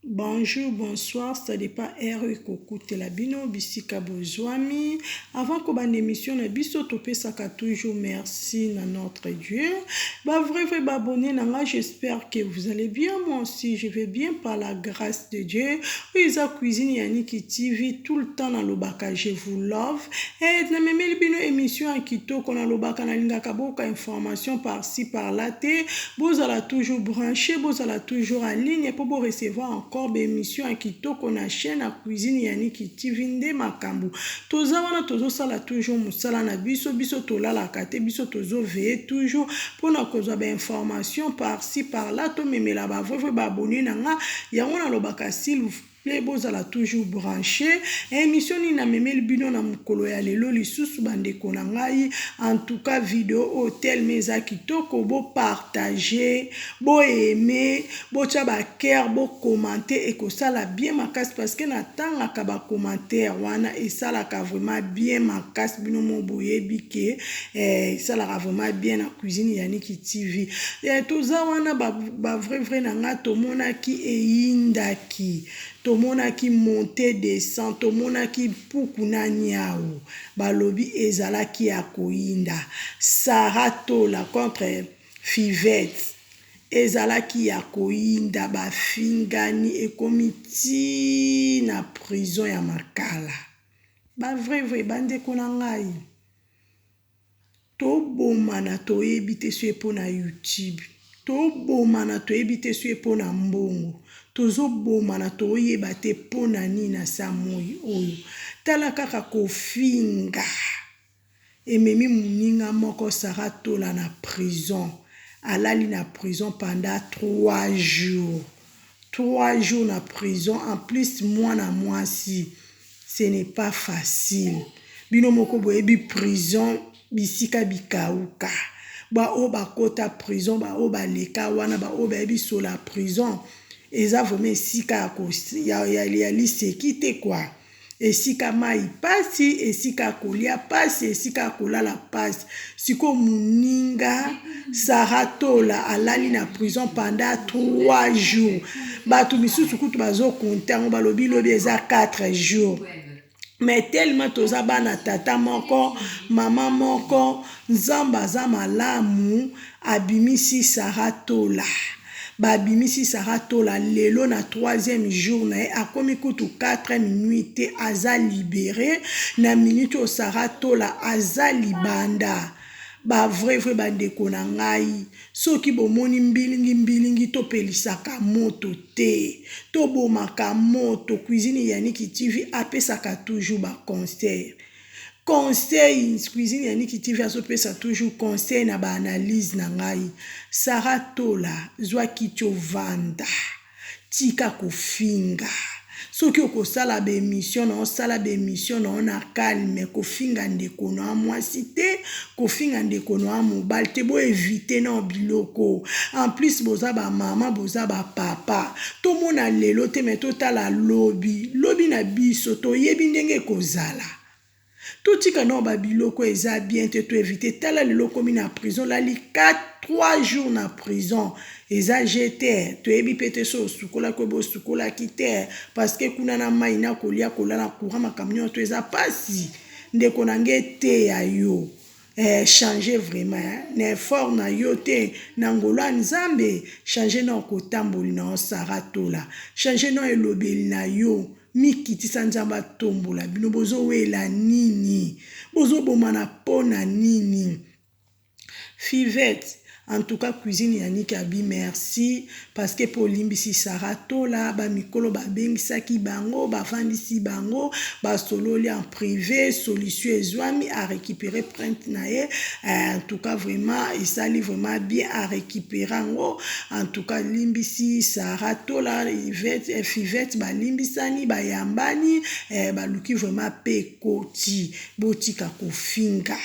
Bonjour, bonsoir, ça dépend R écoute la bino bisika bozwami. Avant que ban émission na biso topé saka toujours merci na notre Dieu. Bah vrai abonné nanga, j'espère que vous allez bien. Moi aussi je vais bien par la grâce de Dieu. Isa cuisine Yannick TV tout le temps na lobaka je vous love. Et na memeli bino émission en kito kona lobaka na linga kaboka information par-ci par-là te. Bozala toujours branché, bozala toujours en ligne pour vous recevoir encore émission à kitoko na chaîne à cuisine Yannick TV nde makambu. Toza wana tozo sala toujours musala na biso tola la kate biso tozo veiller toujours pour na kozwa ba information par-ci par-là to memela ba vrai ba abonné nanga yango na lobaka s'il vous plaît bozala toujours branché. Émission ni na memeli bino na mukolo ya lelo lisusu bandeko na ngai. En tout cas vidéo hôtel meza kitoko bo partager, bo aimer, bo tia ba cœur, bo commenter et que ça la bien makasi parce que na tanga ka ba commentaire wana et ça la ka vraiment bien makasi bino mo boye bike ça la vraiment bien na cuisine Yannick TV. Et toza wana ba vrai na nga tomona ki eindaki. Tomona ki monte descend, tomona ki pukuna nyao. Balobi ezala ki ya koinda. Sarah Tola contre Fivette. Ezala ki ya koinda bafingani ekomiti na prison ya makala. Ba vrai bande kona ngai. To bomana to ebite sue po na YouTube. To bomana to ebite sue po na mbongo. Tozo bomana to oyeba te po na nina sa moi oyo. Tala kaka kofinga. Ememi muninga moko Sarah Tola na prison. Alali na prison pendant 3 jours. 3 jours na prison. En plus, moi na moi si. Ce n'est pas facile. Bino moko boyebi prison bisika bikauka. Ba o ba kota prison, ba o ba leka wana, ba o ba ebi so la prison. Eza vraiment sika ya lisekite kwa. Esika mai pasi, esika kolia pasi, esika kolala pasi. Siko muninga Sarah Tola alali na prison pendant 3 jours. Batu misusu kutu bazo kontango balobi lobi eza 4 jours. Mais tellement toza bana tata moko, maman moko, nzamba za malamu abimisi Sarah Tola. Babimisi Sarah Tola lelo na 3e jour na akomi kutu 4 minutes aza libéré na minute o Sarah Tola aza libanda. Ba vrai bandeko na ngai soki bomoni mbilingi to pelisaka moto te to bomaka moto cuisine Yannick TV apesaka toujours ba conseil cuisine Yannick TV azopesa toujours conseil na ba analyse na ngai. Sarah Tola zwa kitio vanda tika kofinga soki okosala ba émission na osala ba émission na ona calme kofinga ndeko na mwasi te kofinga ndeko na mobali te bo éviter na biloko. En plus boza ba mama boza ba papa to mona lelo te me totala lobi na biso to yebi ndenge kozala. Tout tika no ba biloko eza bien te to éviter tala lelo komi na prison lali 3 jours na prison. Eza jeter to ebi pete so sukola ko bo sukola kite parce que kuna na mai na kolia kolala courant makamio to eza pasi ndeko nange te ya yo changer vraiment na effort na yo te na ngolo nzambe changer na kotamboli na Sarah Tola changer na elobeli na yo mikitisa nzamba tombola bino bozo wela nini bozo bomana pona nini. Fivette en tout cas cuisine Yannick abi merci parce que pour limbisi Sarah Tola ba mikolo ba bengisaki bango ba fandisi bango ba sololi en privé solution ezwami à récupérer print na ye en tout cas vraiment isali vraiment bien à récupérer ngo en tout cas limbisi Sarah Tola Fivette ba limbisani ba yambani ba luki vraiment pe koti botika kofinga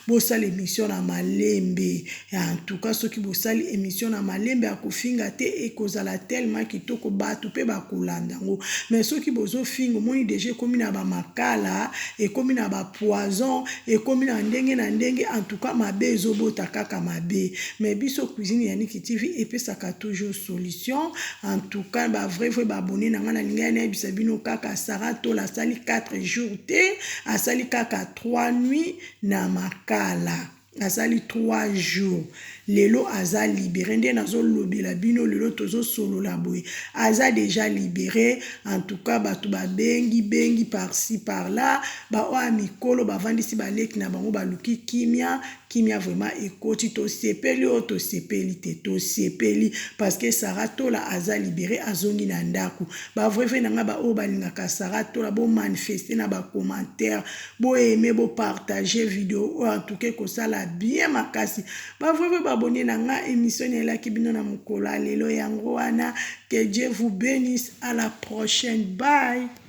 bo sala émission na malembe en tout cas cas soki bosali émission na malembe ya kofinga te ekozala tellement kitoko bato pe bakolanda ngo. Mais soki bozo finga moni déjà ekomi na ba makala ekomi na ba poison ekomi na ndenge en tout cas mabe ezobota kaka mabe. Mais biso cuisine ya Niki TV epesaka toujours solution. En tout cas ba vrai ba abonné na nga na linga na bisa bino kaka Sarah Tola asali 4 jours te asali kaka 3 nuits na makala. Azali 3 jours. Lelo aza libéré. Nde nazo lobela bino lelo tozo solo la boy. Aza déjà libéré. En tout cas, batu ba bengi par-ci par-là. Ba oa mikolo ba vandisi ba leki na bango ba luki kimia. Kimia vraiment ekoti to sepeli o to sepeli te to sepeli. Parce que Sarah Tola aza libéré azongi na ndaku. Ba vrai nanga ba o balingaka Sarah Tola bo manifester na ba commentaire. Bo aimer bo partager vidéo. En tout cas ko sala bien makasi. Ba vrai abonné na nga émission la kibino na mukolo lelo yango wana. Que Dieu vous bénisse. À la prochaine. Bye.